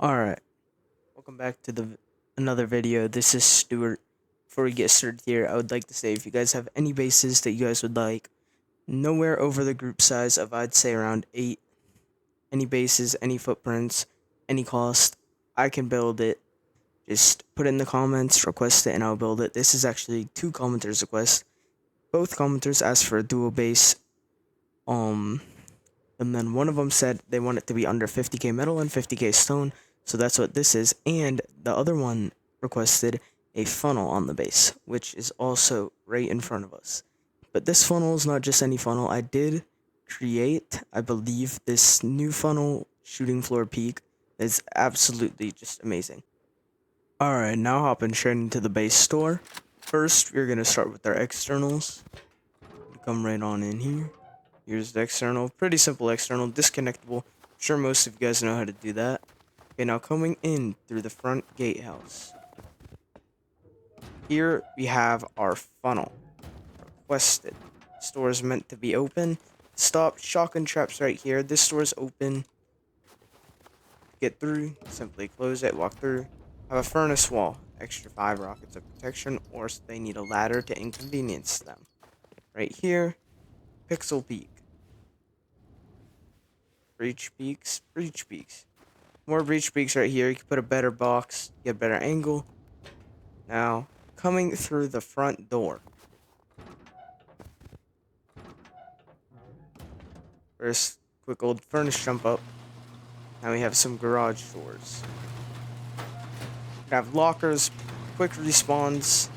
Alright, welcome back to another video. This is Stuart. Before we get started here, I would like to say if you guys have any bases that you guys would like, nowhere over the group size of I'd say around 8, any bases, any footprints, any cost, I can build it. Just put it in the comments, request it, and I'll build it. This is actually 2 commenters' requests. Both commenters asked for a duo base, and then one of them said they want it to be under 50k metal and 50k stone. So that's what this is. And the other one requested a funnel on the base, which is also right in front of us. But this funnel is not just any funnel. I did create, I believe, this new funnel shooting floor peak is absolutely just amazing. Alright, now hopping straight into the base store. First, we're going to start with our externals. Come right on in here. Here's the external. Pretty simple external, disconnectable. I'm sure most of you guys know how to do that. Okay, now coming in through the front gatehouse. Here we have our funnel. Requested. Store is meant to be open. Stop. Shotgun traps right here. This store is open. Get through. Simply close it. Walk through. Have a furnace wall. Extra 5 rockets of protection, or they need a ladder to inconvenience them. Right here. Pixel peak. Breach peaks. Breach peaks. More breach peaks right here. You can put a better box, get a better angle. Now, coming through the front door. First, quick old furnace jump up. Now we have some garage doors. We have lockers, quick respawns.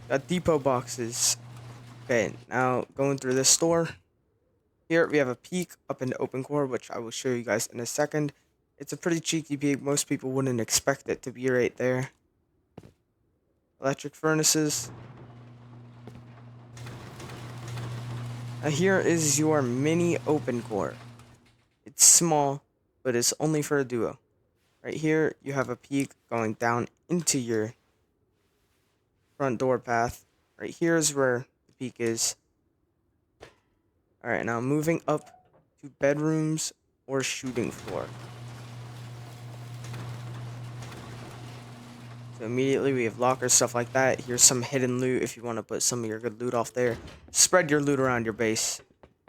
Got depot boxes. Okay, now going through this store. Here we have a peak up into open core, which I will show you guys in a second. It's a pretty cheeky peak. Most people wouldn't expect it to be right there. Electric furnaces. Now here is your mini open core. It's small, but it's only for a duo. Right here, you have a peak going down into your front door path. Right here is where the peak is. Alright, now moving up to bedrooms or shooting floor. So immediately we have lockers, stuff like that. Here's some hidden loot if you want to put some of your good loot off there. Spread your loot around your base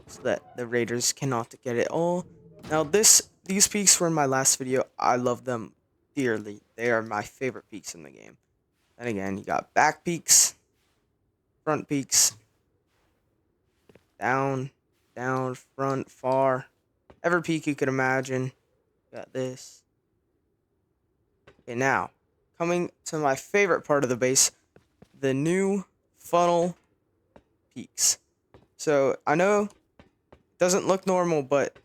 so that the raiders cannot get it all. Now these peaks were in my last video. I love them dearly. They are my favorite peaks in the game. And again, you got back peaks, front peaks, down, front, far. Every peak you could imagine. Got this. Okay, now, coming to my favorite part of the base, the new funnel peaks. So, I know it doesn't look normal, but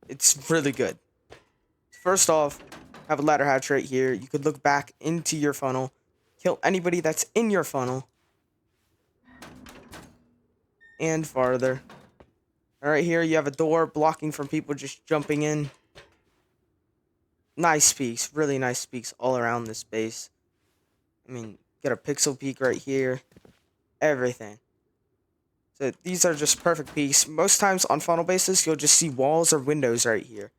it's really good. First off, have a ladder hatch right here. You could look back into your funnel, kill anybody that's in your funnel, and farther. Alright, here you have a door blocking from people just jumping in. Nice peaks, really nice peaks all around this base. I mean, get a pixel peak right here. Everything. So these are just perfect peaks. Most times on funnel bases, you'll just see walls or windows right here.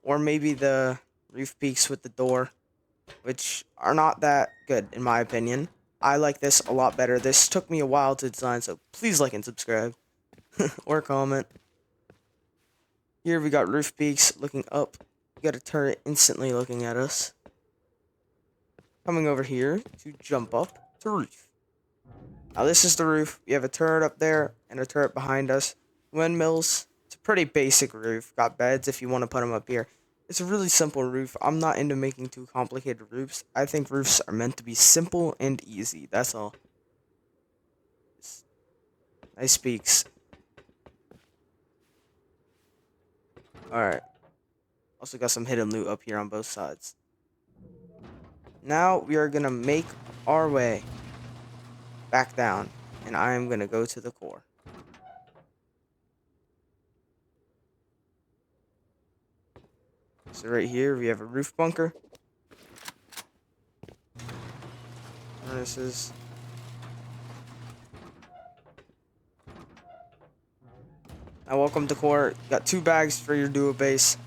Or maybe the roof peaks with the door, which are not that good in my opinion. I like this a lot better. This took me a while to design, so please like and subscribe. Or comment. Here we got roof peaks looking up. We got a turret instantly looking at us. Coming over here to jump up to roof. Now this is the roof. We have a turret up there and a turret behind us. Windmills. It's a pretty basic roof. Got beds if you want to put them up here. It's a really simple roof. I'm not into making too complicated roofs. I think roofs are meant to be simple and easy. That's all. Nice peaks. Alright. Also got some hidden loot up here on both sides. Now we are going to make our way back down. And I am going to go to the core. So right here we have a roof bunker. Furnaces. Now welcome to core. You got 2 bags for your duo base.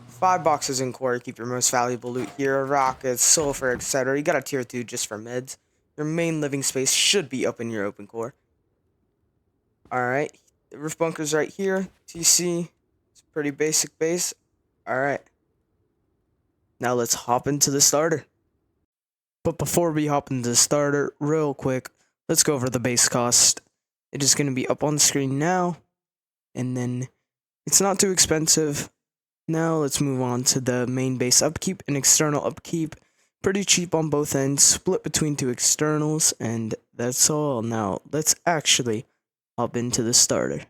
5 boxes in core. Keep your most valuable loot here. Rockets, sulfur, etc. You got a tier 2 just for meds. Your main living space should be up in your open core. Alright. The roof bunker's right here. TC. It's a pretty basic base. Alright. Now let's hop into the starter. But before we hop into the starter, real quick, let's go over the base cost. It is going to be up on the screen now. And then it's not too expensive. Now let's move on to the main base upkeep and external upkeep. Pretty cheap on both ends, split between 2 externals, and that's all. Now let's actually hop into the starter.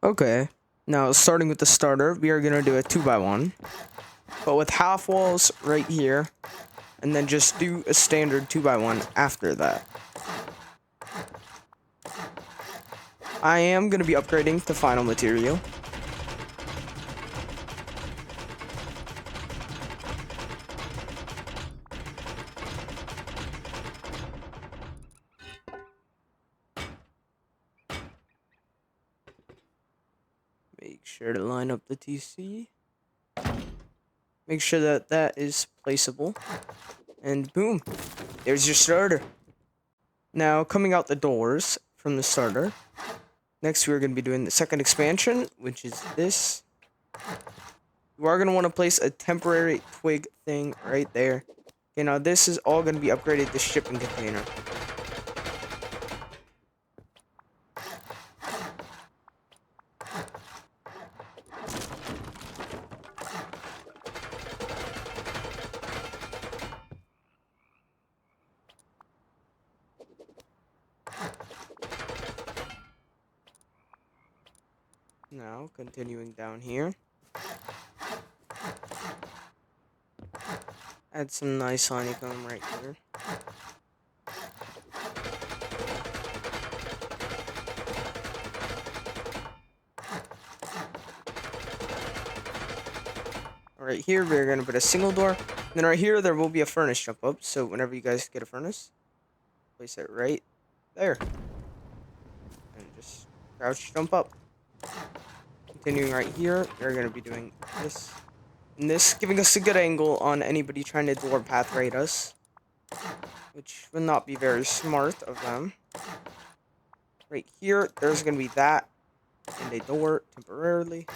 Okay, now starting with the starter, we are going to do a 2x1, but with half walls right here, and then just do a standard 2x1 after that. I am going to be upgrading to final material. Make sure to line up the TC. Make sure that that is placeable. And boom, there's your starter. Now, coming out the doors from the starter, next we're going to be doing the second expansion, which is this. You are going to want to place a temporary twig thing right there. Okay, now this is all going to be upgraded to shipping container. Now, continuing down here. Add some nice honeycomb right here. Right here, we're going to put a single door. Then right here, there will be a furnace jump up. So whenever you guys get a furnace, place it right there. And just crouch jump up. Continuing right here, we're going to be doing this. And this giving us a good angle on anybody trying to door path raid us. Which would not be very smart of them. Right here, there's going to be that. And a door temporarily.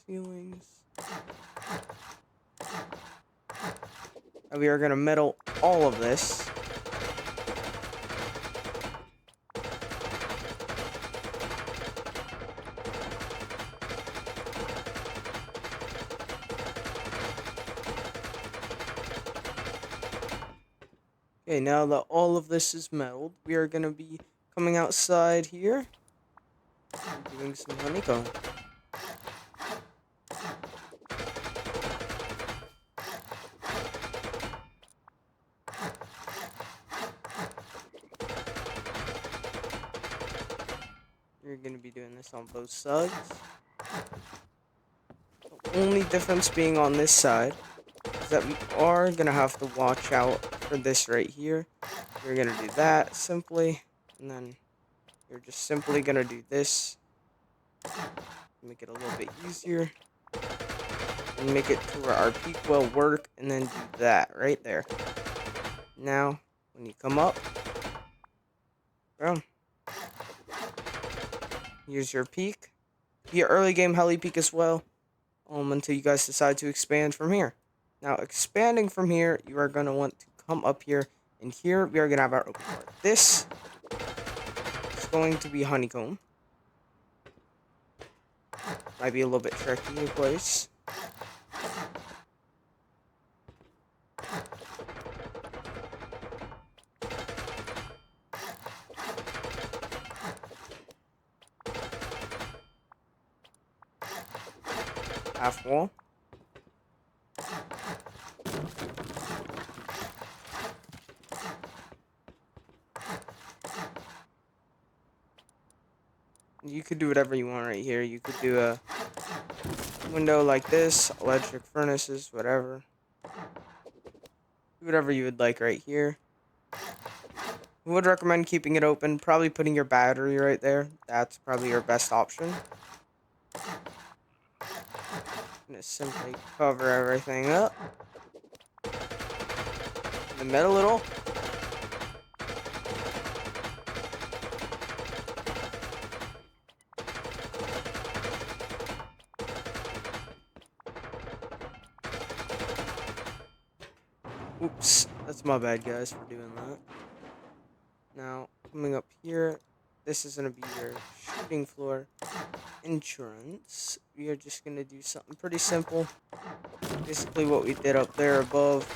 Ceilings. And we are going to metal all of this. Okay, now that all of this is metaled, we are going to be coming outside here and doing some honeycomb. You're going to be doing this on both sides. The only difference being on this side is that we are going to have to watch out for this right here. You're going to do that simply, and then you're just simply going to do this. Make it a little bit easier. And make it to where our peak will work, and then do that right there. Now, when you come up, boom. Use your peak. Be an early game heli peak as well. Until you guys decide to expand from here. Now, expanding from here, you are going to want to come up here. And here, we are going to have our open part. This is going to be honeycomb. Might be a little bit tricky to place. Half wall. You could do whatever you want right here. You could do a window like this, electric furnaces, whatever. Do whatever you would like right here. Would recommend keeping it open, probably putting your battery right there. That's probably your best option. Gonna simply cover everything up. In the middle little. Oops, that's my bad, guys, for doing that. Now, coming up here, this is gonna be your shooting floor entrance. We are just gonna do something pretty simple. Basically what we did up there above.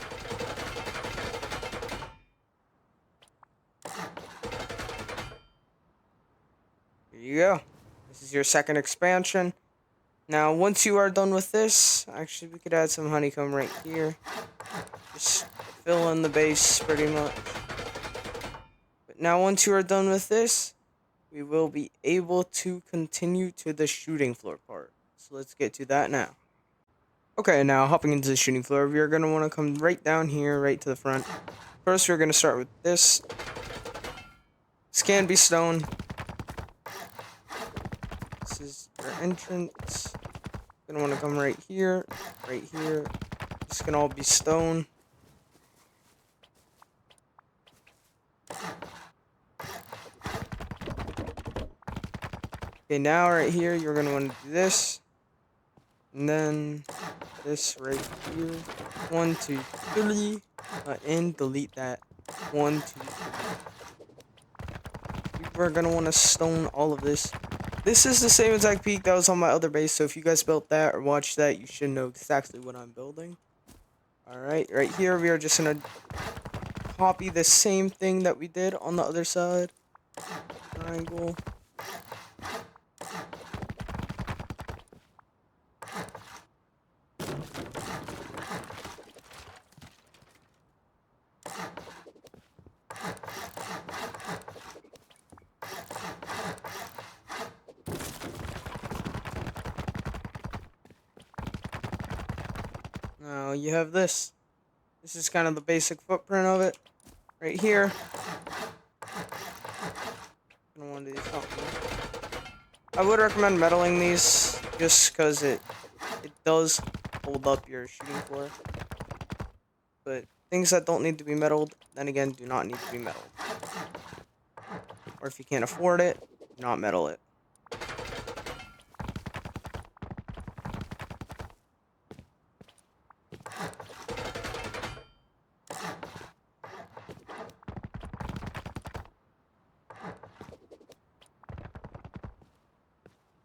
Here you go. This is your second expansion. Now, once you are done with this, actually we could add some honeycomb right here. Just fill in the base pretty much. But now once you are done with this, we will be able to continue to the shooting floor part. So let's get to that now. Okay, now hopping into the shooting floor, we are going to want to come right down here, right to the front. First, we're going to start with this. This can be stone. This is your entrance. Going to want to come right here, right here. This can all be stone. Okay, now right here, you're going to want to do this. And then this right here. 1, 2, 3. And delete that. 1, 2, 3. We're going to want to stone all of this. This is the same exact peak that was on my other base, so if you guys built that or watched that, you should know exactly what I'm building. Alright, right here we are just going to copy the same thing that we did on the other side. Triangle. Now you have this. This is kind of the basic footprint of it. Right here. Gonna want to do something. I would recommend metaling these just because it does hold up your shooting floor. But things that don't need to be metaled, then again, do not need to be metaled. Or if you can't afford it, do not metal it.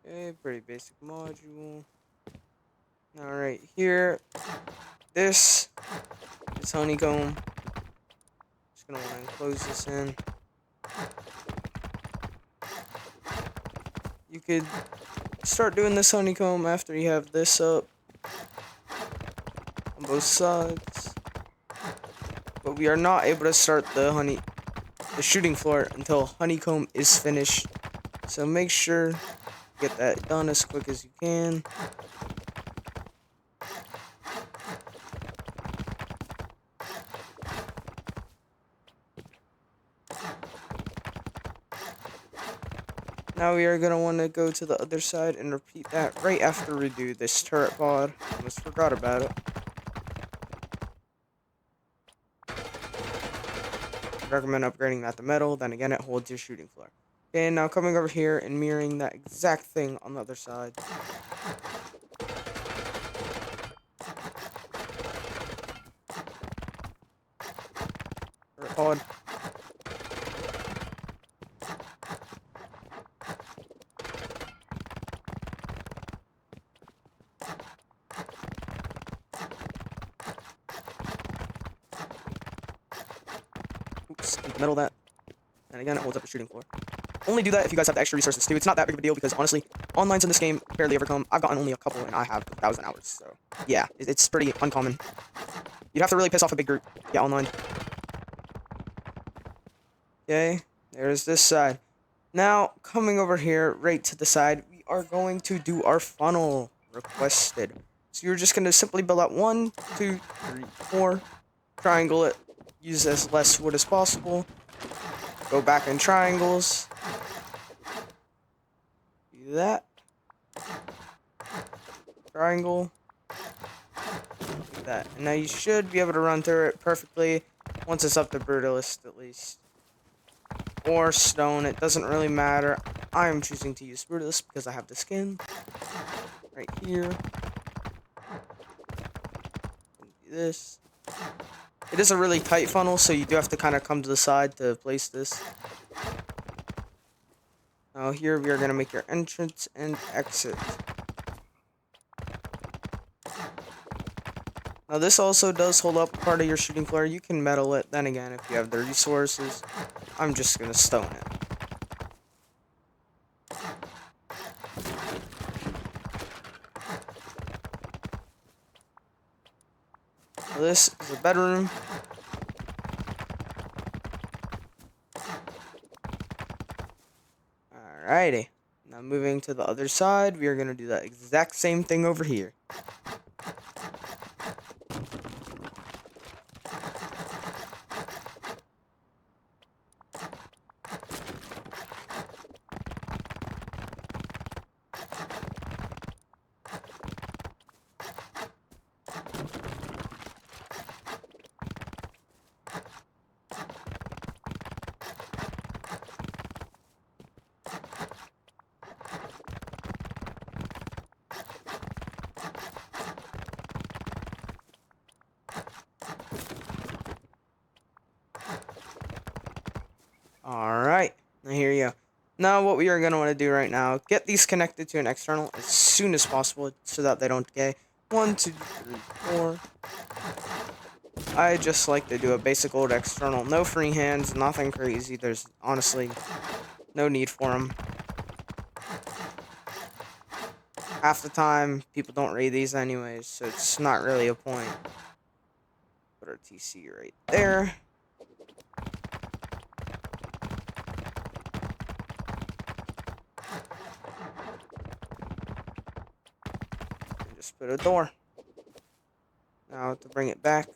Okay, pretty basic module. Now right here, this is honeycomb. Just gonna want to close this in. You could start doing this honeycomb after you have this up on both sides. But we are not able to start the shooting floor until honeycomb is finished. So make sure get that done as quick as you can. Now we are going to want to go to the other side and repeat that right after we do this turret pod. Almost forgot about it. Recommend upgrading that to metal, then again it holds your shooting floor. Okay, now coming over here and mirroring that exact thing on the other side. Turret pod. Oops, metal that. And again, it holds up the shooting floor. Only do that if you guys have the extra resources too. It's not that big of a deal because honestly, onlines in this game barely ever come. I've gotten only a couple and I have 1,000 hours. So yeah, it's pretty uncommon. You'd have to really piss off a big group. Yeah, online. Okay, there's this side. Now, coming over here, right to the side, we are going to do our funnel requested. So you're just going to simply build out 1, 2, 3, 4, triangle it, use as less wood as possible. Go back in triangles. Do that. Triangle. Like that. And now you should be able to run through it perfectly once it's up to brutalist at least. Or stone, it doesn't really matter. I am choosing to use brutalist because I have the skin. Right here. Do this. It is a really tight funnel, so you do have to kind of come to the side to place this. Now here we are going to make your entrance and exit. Now this also does hold up part of your shooting floor. You can metal it, then again, if you have the resources. I'm just going to stone it. So this is a bedroom. Alrighty. Now moving to the other side, we are going to do that exact same thing over here. Alright, now here you go. Now what we are going to want to do right now, get these connected to an external as soon as possible so that they don't decay. 1, 2, 3, 4. I just like to do a basic old external. No free hands, nothing crazy. There's honestly no need for them. Half the time, people don't read these anyways, so it's not really a point. Put our TC right there. And just put a door. Now to bring it back,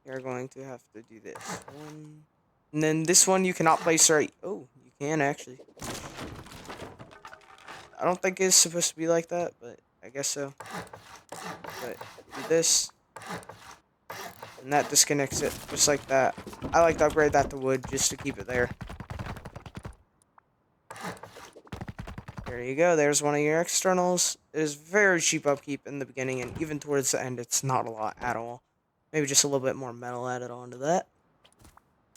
you're going to have to do this one. And then this one you cannot place right. Oh, you can actually. I don't think it's supposed to be like that, but I guess so. But do this. And that disconnects it, just like that. I like to upgrade that to wood just to keep it there. There you go, there's one of your externals. It is very cheap upkeep in the beginning, and even towards the end, it's not a lot at all. Maybe just a little bit more metal added onto that.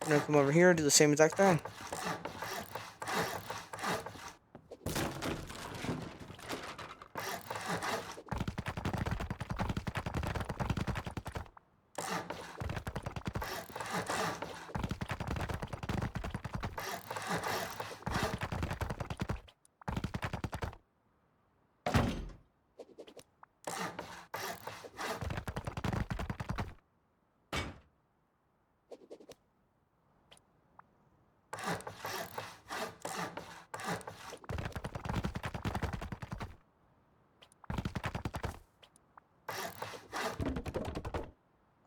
I'm gonna come over here and do the same exact thing.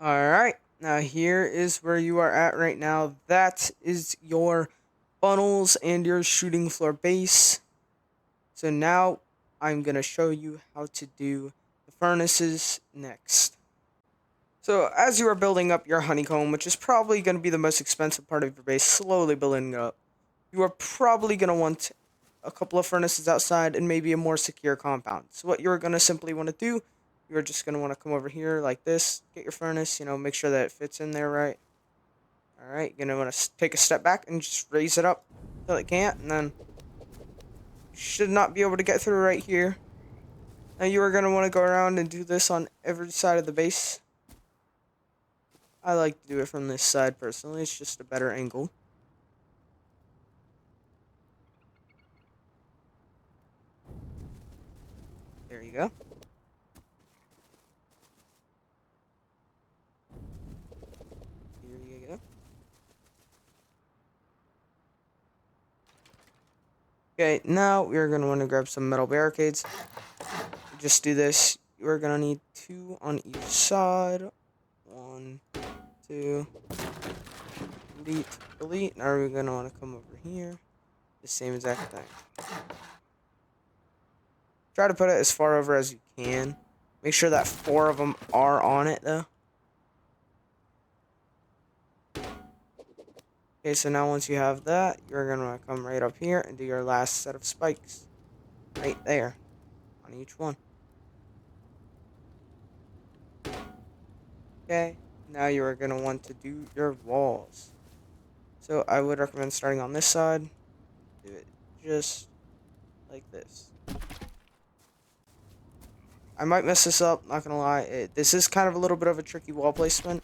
Alright, now here is where you are at right now. That is your funnels and your shooting floor base. So now I'm going to show you how to do the furnaces next. So as you are building up your honeycomb, which is probably going to be the most expensive part of your base, slowly building it up, you are probably going to want a couple of furnaces outside and maybe a more secure compound. So what you're going to simply want to do, you're just going to want to come over here like this, get your furnace, make sure that it fits in there right. Alright, you're going to want to take a step back and just raise it up till it can't, and then should not be able to get through right here. Now you are going to want to go around and do this on every side of the base. I like to do it from this side personally, it's just a better angle. There you go. Here you go. Okay, now we're going to want to grab some metal barricades. Just do this. You're going to need 2 on each side. 1, 2. delete, delete. Now we're gonna want to come over here. The same exact thing. Try to put it as far over as you can. Make sure that 4 of them are on it though. Okay, so now once you have that, you're gonna come right up here and do your last set of spikes. Right there. On each one. Okay, now you are gonna want to do your walls. So I would recommend starting on this side. Do it just like this. I might mess this up, not gonna lie. This is kind of a little bit of a tricky wall placement.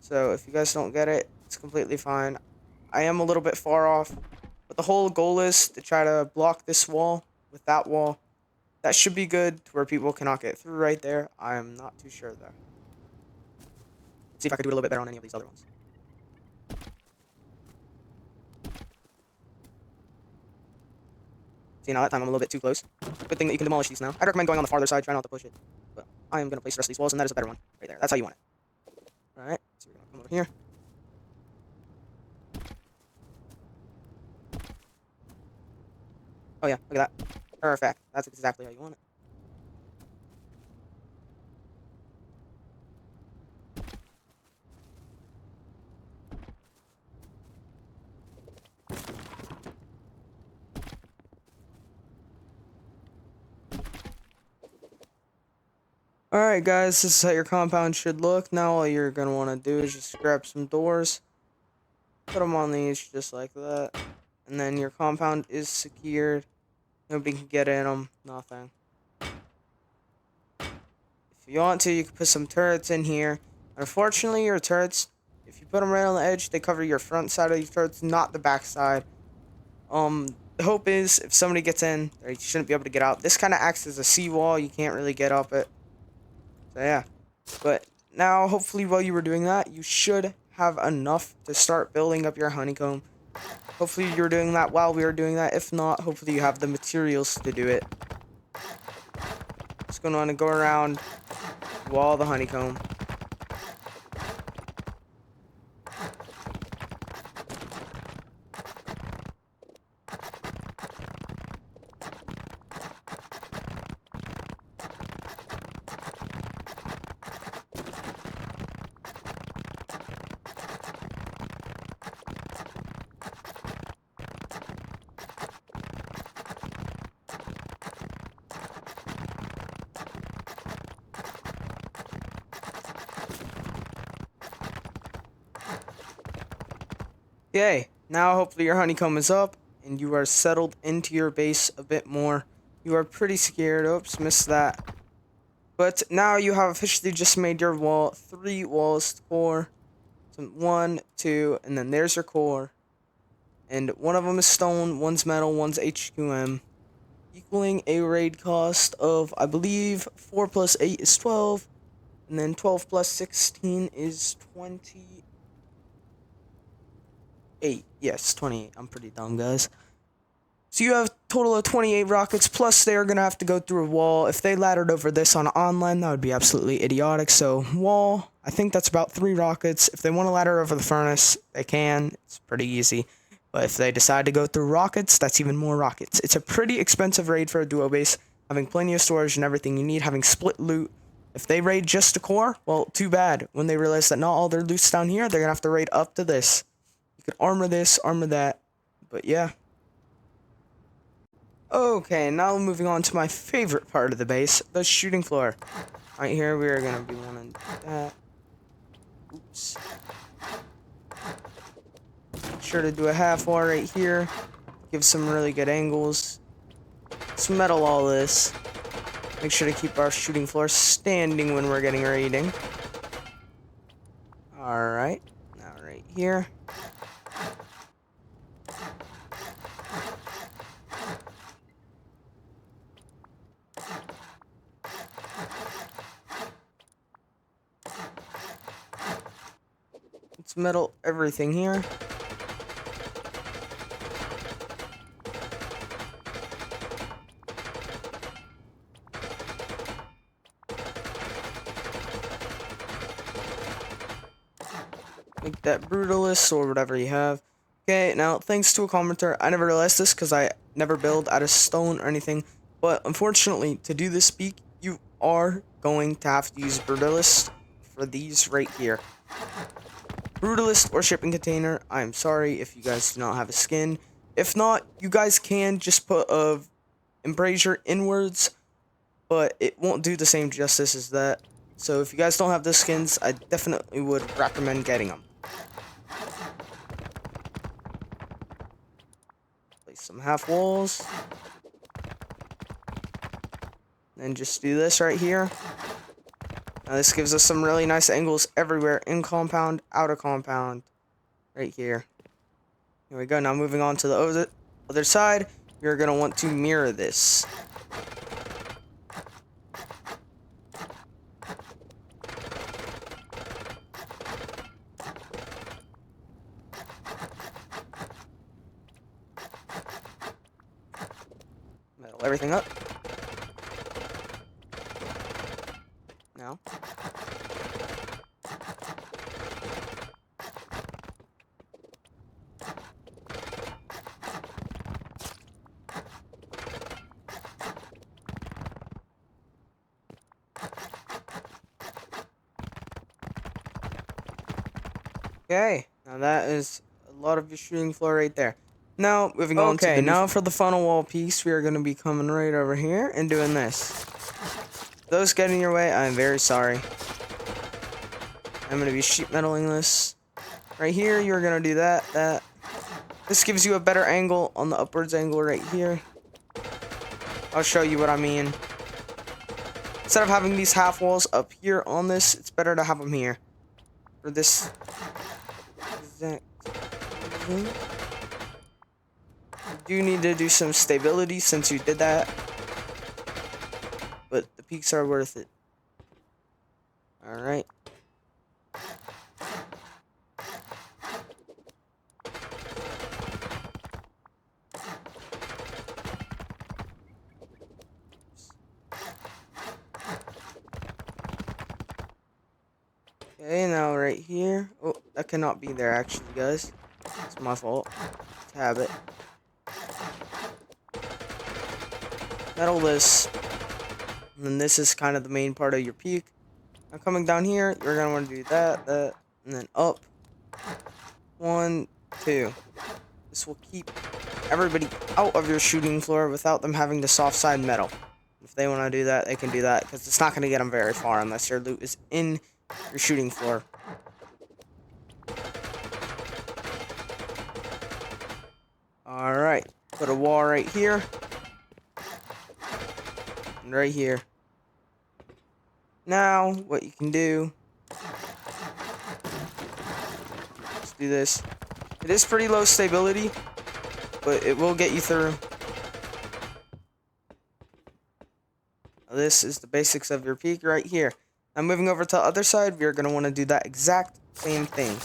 So if you guys don't get it, it's completely fine. I am a little bit far off. But the whole goal is to try to block this wall with that wall. That should be good to where people cannot get through right there. I am not too sure though. Let's see if I can do a little bit better on any of these other ones. See, now that time I'm a little bit too close. Good thing that you can demolish these now. I'd recommend going on the farther side, try not to push it. But I am going to place the rest of these walls, and that is a better one. Right there. That's how you want it. Alright, so we're going to come over here. Oh yeah, look at that. Perfect. That's exactly how you want it. Alright guys, this is how your compound should look. Now all you're going to want to do is just grab some doors. Put them on these just like that. And then your compound is secured. Nobody can get in them. Nothing. If you want to, you can put some turrets in here. Unfortunately, your turrets, if you put them right on the edge, they cover your front side of your turrets, not the back side. The hope is if somebody gets in, they shouldn't be able to get out. This kind of acts as a seawall. You can't really get up it. So yeah. But now, hopefully, while you were doing that, you should have enough to start building up your honeycomb. Hopefully, you were doing that while we were doing that. If not, hopefully, you have the materials to do it. Just going to want to go around, wall the honeycomb. Okay, now hopefully your honeycomb is up and you are settled into your base a bit more. You are pretty scared. Oops, missed that. But now you have officially just made your wall. 3 walls core. So 1, 2, and then there's your core. And one of them is stone, one's metal, one's HQM. Equaling a raid cost of, I believe, 4 plus 8 is 12. And then 12 plus 16 is 28. Yes, 28. I'm pretty dumb, guys. So you have a total of 28 rockets, plus they are going to have to go through a wall. If they laddered over this on online, that would be absolutely idiotic. So wall, I think that's about 3 rockets. If they want to ladder over the furnace, they can. It's pretty easy. But if they decide to go through rockets, that's even more rockets. It's a pretty expensive raid for a duo base, having plenty of storage and everything you need, having split loot. If they raid just a core, well, too bad. When they realize that not all their loot's down here, they're going to have to raid up to this. You could armor this, armor that, but yeah. Okay, now moving on to my favorite part of the base, the shooting floor. Right here, we are going to be wanting to do that. Oops. Make sure to do a half wall right here. Give some really good angles. Let's metal all this. Make sure to keep our shooting floor standing when we're getting raiding. Alright, now right here. Let's metal everything here. Make that brutalist or whatever you have. Okay, now thanks to a commenter, I never realized this because I never build out of stone or anything. But unfortunately, to do this speak, you are going to have to use brutalist for these right here. Brutalist or shipping container. I'm sorry if you guys do not have a skin. If not, you guys can just put a embrasure inwards, but it won't do the same justice as that. So if you guys don't have the skins, I definitely would recommend getting them. Place some half walls. Then just do this right here. Now this gives us some really nice angles everywhere, in compound, out of compound, right here. Here we go. Now moving on to the other side, you're going to want to mirror this. Metal everything up. Now. Okay, now that is a lot of your shooting floor right there. Now, moving on to the now for the funnel wall piece, we are going to be coming right over here and doing this. Those get in your way, I'm very sorry. I'm going to be sheet metaling this. Right here, you're going to do that. This gives you a better angle on the upwards angle right here. I'll show you what I mean. Instead of having these half walls up here on this, it's better to have them here. For this exact reason. You do need to do some stability since you did that. But the peaks are worth it. Alright. Okay, now right here. Oh, that cannot be there actually, guys. It's my fault. It's a habit. Metal this. And then this is kind of the main part of your peak. Now coming down here, you're going to want to do that, and then up. 1, 2. This will keep everybody out of your shooting floor without them having to soft side metal. If they want to do that, they can do that, because it's not going to get them very far unless your loot is in your shooting floor. Alright, put a wall right here. And right here. Now, what you can do, let's do this. It is pretty low stability, but it will get you through. This is the basics of your peak right here. Now moving over to the other side, we're going to want to do that exact same thing.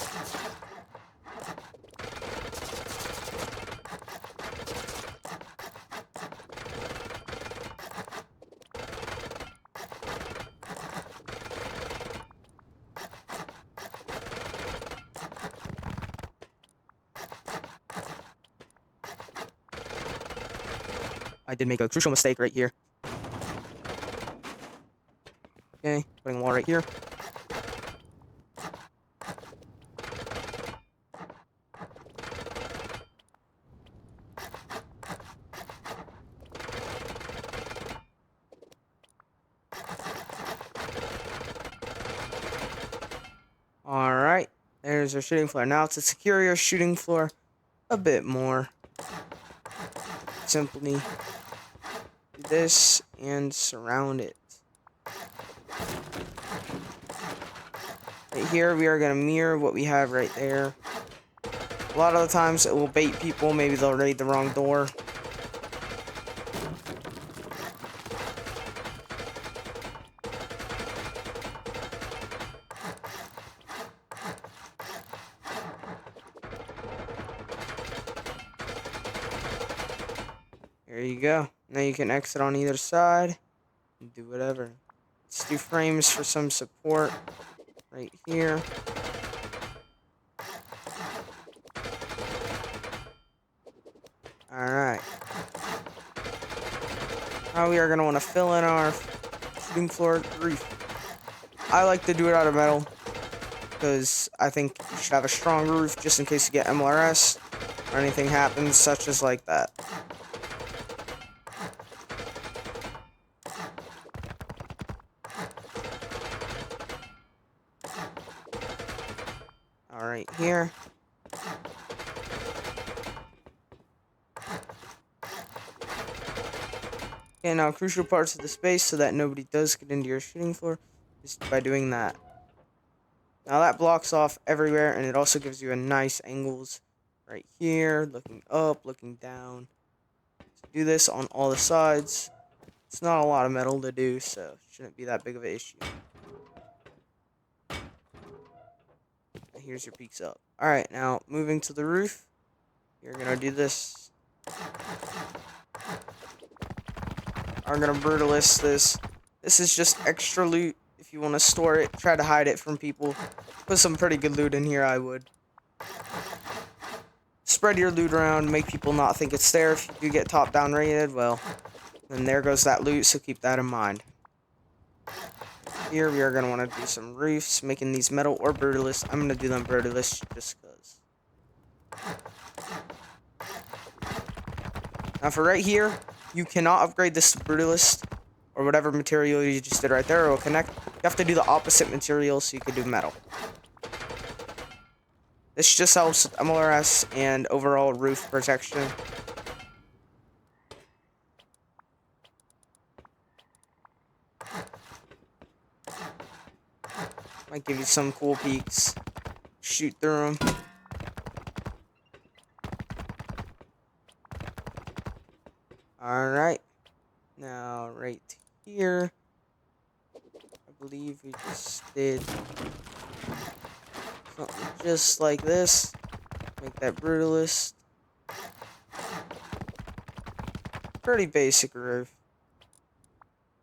I did make a crucial mistake right here. Okay, putting a wall right here. Alright, there's our shooting floor. Now to secure your shooting floor a bit more, simply do this and surround it. Right here, we are going to mirror what we have right there. A lot of the times, it will bait people. Maybe they'll raid the wrong door. There you go. Now you can exit on either side and do whatever. Let's do frames for some support right here. Alright. Now we are going to want to fill in our shooting floor roof. I like to do it out of metal because I think you should have a strong roof just in case you get MLRS or anything happens such as like that. Alright, here. Okay, now crucial parts of the space so that nobody does get into your shooting floor is by doing that. Now that blocks off everywhere, and it also gives you a nice angles right here, looking up, looking down. So do this on all the sides. It's not a lot of metal to do, so it shouldn't be that big of an issue. Here's your peaks up. Alright, now moving to the roof. You're gonna do this. I'm gonna brutalist this. This is just extra loot. If you want to store it, try to hide it from people. Put some pretty good loot in here, I would. Spread your loot around, make people not think it's there. If you do get top down rated, well, then there goes that loot, so keep that in mind. Here we are going to want to do some roofs, making these metal or brutalist. I'm going to do them brutalist just because. Now for right here, you cannot upgrade this to brutalist or whatever material you just did right there. It will connect. You have to do the opposite material so you can do metal. This just helps with MLRS and overall roof protection. Might give you some cool peaks. Shoot through them. Alright. Now, right here. I believe we just did something just like this. Make that brutalist. Pretty basic roof.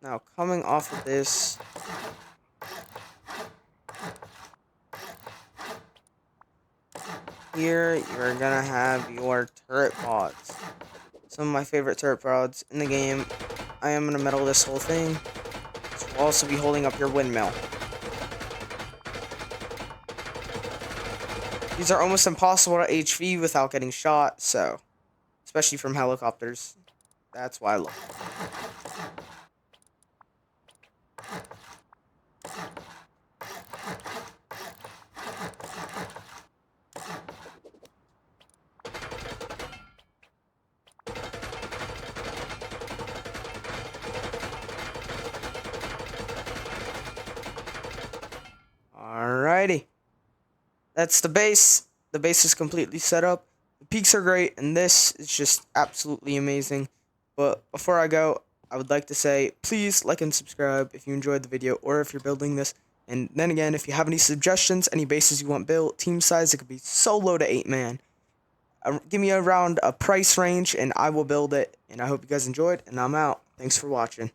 Now, coming off of this. Here, you're gonna have your turret pods. Some of my favorite turret pods in the game. I am gonna metal this whole thing. This will also be holding up your windmill. These are almost impossible to HV without getting shot, so especially from helicopters. That's why I love them. Alrighty. That's the base. The base is completely set up. The peaks are great, and this is just absolutely amazing. But before I go, I would like to say, please like and subscribe if you enjoyed the video or if you're building this. And then again, if you have any suggestions, any bases you want built, team size, it could be solo to 8-man. Give me around a price range, and I will build it. And I hope you guys enjoyed, and I'm out. Thanks for watching.